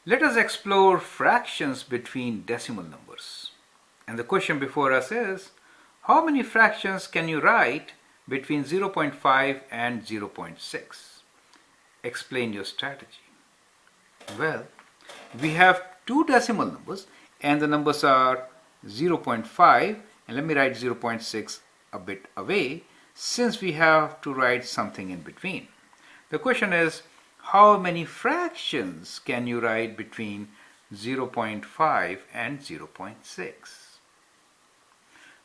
Let us explore fractions between decimal numbers. And the question before us is, how many fractions can you write between 0.5 and 0.6? Explain your strategy. Well, we have two decimal numbers and the numbers are 0.5, and let me write 0.6 a bit away since we have to write something in between. The question is, how many fractions can you write between 0.5 and 0.6?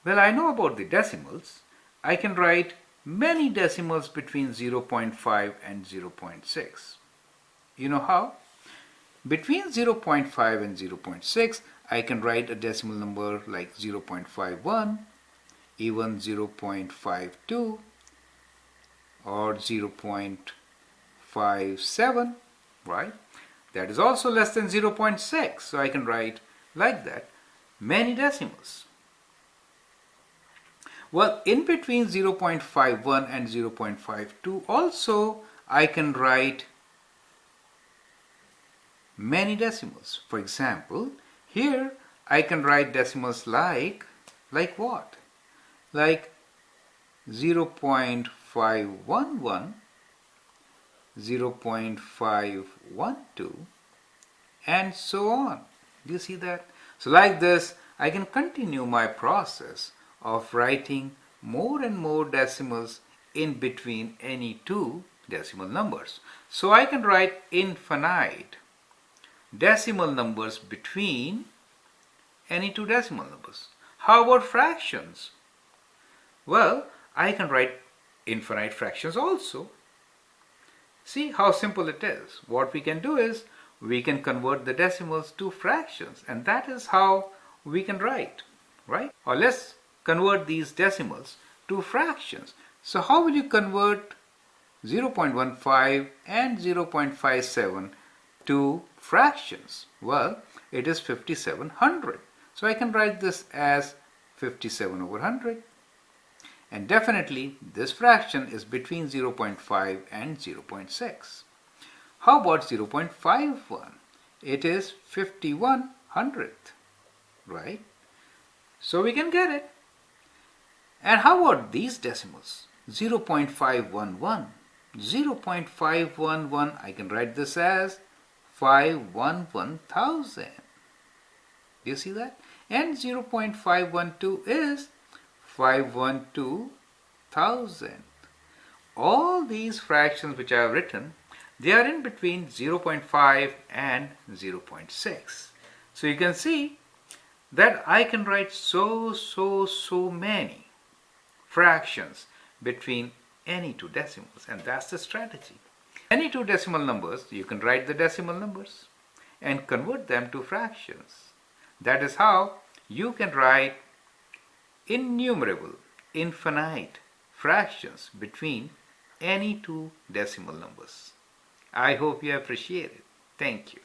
Well, I know about the decimals. I can write many decimals between 0.5 and 0.6. You know how? Between 0.5 and 0.6, I can write a decimal number like 0.51, even 0.52, or 0.57, right? That is also less than 0.6, so I can write like that many decimals. Well, in between 0.51 and 0.52 also I can write many decimals. For example, here I can write decimals like what? Like 0.511, 0.512, and so on. Do you see that? So like this, I can continue my process of writing more and more decimals in between any two decimal numbers. So I can write infinite decimal numbers between any two decimal numbers. How about fractions? Well, I can write infinite fractions also. See how simple it is. What we can do is we can convert the decimals to fractions, and that is how we can write, right? Or let's convert these decimals to fractions. So how will you convert 0.15 and 0.57 to fractions? Well, it is 5700. So I can write this as 57 over 100. And definitely this fraction is between 0.5 and 0.6. How about 0.51? It is 5100th, right? So we can get it. And how about these decimals? 0.511. 0.511, I can write this as 511,000. Do you see that? And 0.512 is 512,000. All these fractions which I have written, they are in between 0.5 and 0.6. So you can see that I can write so many fractions between any two decimals, and that's the strategy. Any two decimal numbers, you can write the decimal numbers and convert them to fractions. That is how you can write innumerable, infinite fractions between any two decimal numbers. I hope you appreciate it. Thank you.